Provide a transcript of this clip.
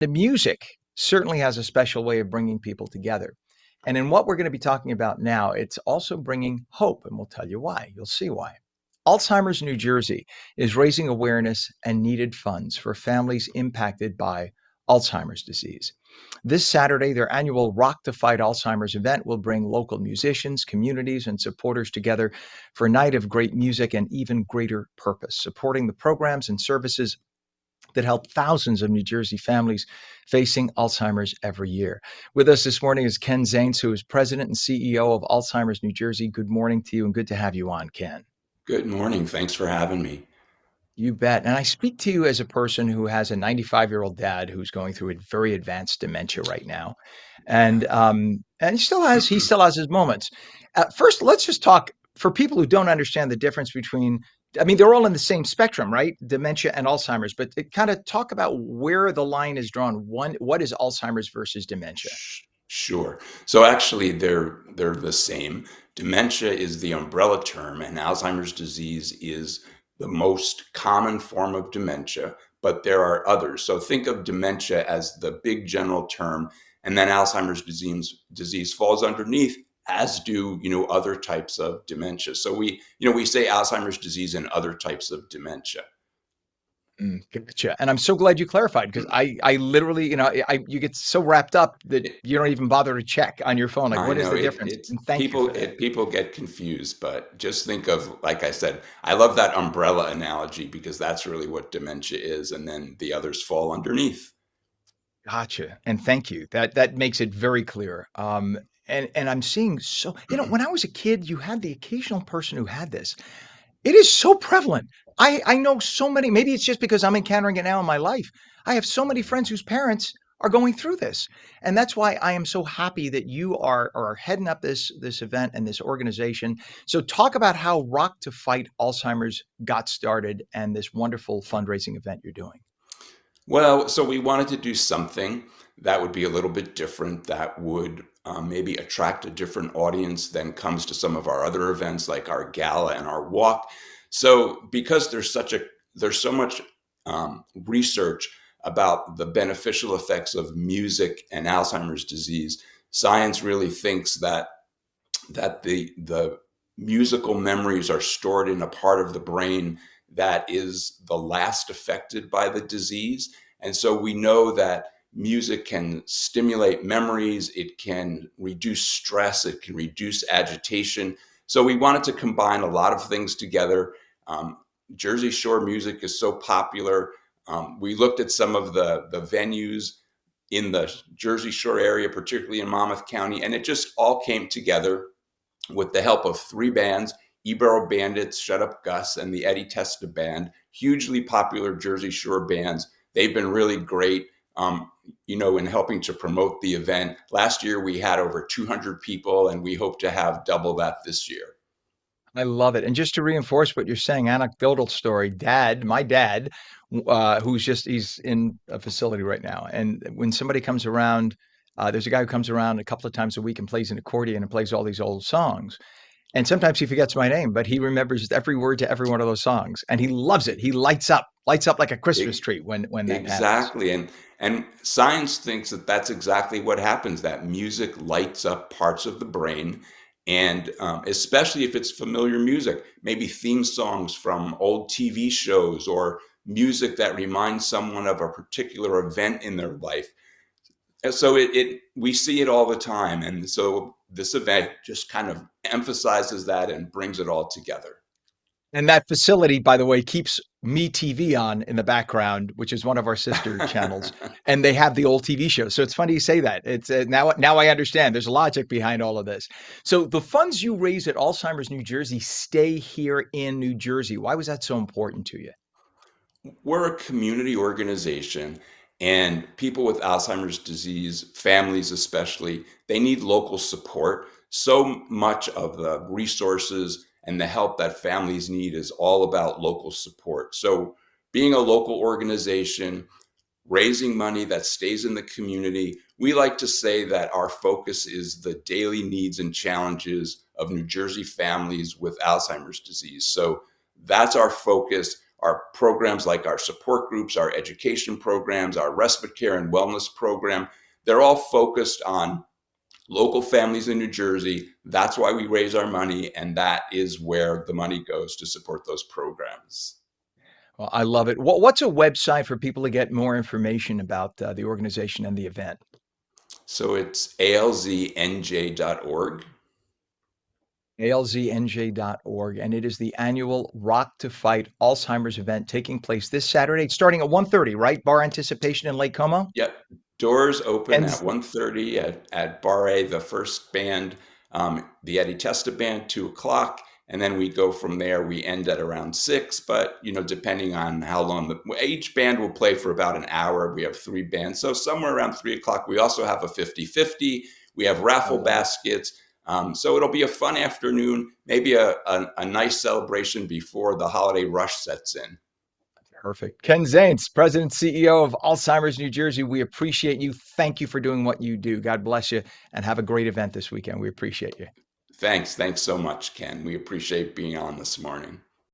The music certainly has a special way of bringing people together. And in what we're going to be talking about now, it's also bringing hope, and we'll tell you why. You'll see why. Alzheimer's New Jersey is raising awareness and needed funds for families impacted by Alzheimer's disease. This Saturday, their annual Rock to Fight Alzheimer's event will bring local musicians, communities, and supporters together for a night of great music and even greater purpose, supporting the programs and services that help thousands of New Jersey families facing Alzheimer's every year. With us this morning is Ken Zaentz, who is president and CEO of Alzheimer's New Jersey. Good morning to you and good to have you on, Ken. Good morning. Thanks for having me. You bet. And I speak to you as a person who has a 95-year-old dad who's going through a very advanced dementia right now. Yeah. And he still has his moments. First, let's just talk for people who don't understand the difference between, I mean, they're all in the same spectrum, right? Dementia and Alzheimer's, but kind of talk about where the line is drawn. One, what is Alzheimer's versus dementia? Sure. So actually they're the same. Dementia is the umbrella term and Alzheimer's disease is the most common form of dementia, but there are others. So think of dementia as the big general term, and then Alzheimer's disease falls underneath, as do, other types of dementia. So we say Alzheimer's disease and other types of dementia. Gotcha. And I'm so glad you clarified because I literally, you get so wrapped up that you don't even bother to check on your phone. Like, I what is know the difference? it's And thank you for that. people get confused, but just think of, like I said, I love that umbrella analogy because that's really what dementia is, and then the others fall underneath. Gotcha. And thank you. That makes it very clear. And I'm seeing so, when I was a kid, you had the occasional person who had this. It is so prevalent. I know so many, maybe it's just because I'm encountering it now in my life. I have so many friends whose parents are going through this. And that's why I am so happy that you are heading up this event and this organization. So talk about how Rock to Fight Alzheimer's got started and this wonderful fundraising event you're doing. Well, so we wanted to do something that would be a little bit different, that would maybe attract a different audience than comes to some of our other events, like our gala and our walk. So because there's so much research about the beneficial effects of music and Alzheimer's disease, science really thinks that the musical memories are stored in a part of the brain that is the last affected by the disease. And so we know that music can stimulate memories, it can reduce stress, it can reduce agitation. So we wanted to combine a lot of things together. Um, Jersey Shore music is so popular. We looked at some of the venues in the Jersey Shore area, particularly in Monmouth County, and it just all came together with the help of three bands: Ebro Bandits, Shut Up Gus, and the Eddie Testa Band, hugely popular Jersey Shore bands. They've been really great, in helping to promote the event. Last year, we had over 200 people, and we hope to have double that this year. I love it. And just to reinforce what you're saying, anecdotal story, my dad, he's in a facility right now. And when somebody comes around, there's a guy who comes around a couple of times a week and plays an accordion and plays all these old songs. And sometimes he forgets my name, but he remembers every word to every one of those songs. And he loves it. He lights up like a Christmas E- tree when that happens. Exactly. And science thinks that that's exactly what happens, that music lights up parts of the brain. And especially if it's familiar music, maybe theme songs from old TV shows or music that reminds someone of a particular event in their life. And so we see it all the time. And so this event just kind of emphasizes that and brings it all together. And that facility, by the way, keeps Me TV on in the background, which is one of our sister channels, and they have the old TV shows. So it's funny you say that. It's now I understand. There's logic behind all of this. So the funds you raise at Alzheimer's New Jersey stay here in New Jersey. Why was that so important to you? We're a community organization, and people with Alzheimer's disease, families especially, they need local support. So much of the resources and the help that families need is all about local support. So being a local organization, raising money that stays in the community, we like to say that our focus is the daily needs and challenges of New Jersey families with Alzheimer's disease. So that's our focus. our programs like our support groups, our education programs, our respite care and wellness program, they're all focused on local families in New Jersey. That's why we raise our money, and that is where the money goes to support those programs. Well, I love it. What's a website for people to get more information about the organization and the event? So it's alznj.org. alznj.org, and it is the annual Rock to Fight Alzheimer's event taking place this Saturday, starting at 1:30, right? Bar Anticipation in Lake Como. Yep. Doors open And at 1:30 at Bar A, the first band, the Eddie Testa band, 2 o'clock. And then we go from there. We end at around 6, but depending on how long each band will play for about an hour. We have 3 bands. So somewhere around 3 o'clock. We also have a 50-50. We have I raffle love it. baskets. So it'll be a fun afternoon, maybe a nice celebration before the holiday rush sets in. Perfect. Ken Zaentz, President CEO of Alzheimer's New Jersey. We appreciate you. Thank you for doing what you do. God bless you and have a great event this weekend. We appreciate you. Thanks. Thanks so much, Ken. We appreciate being on this morning.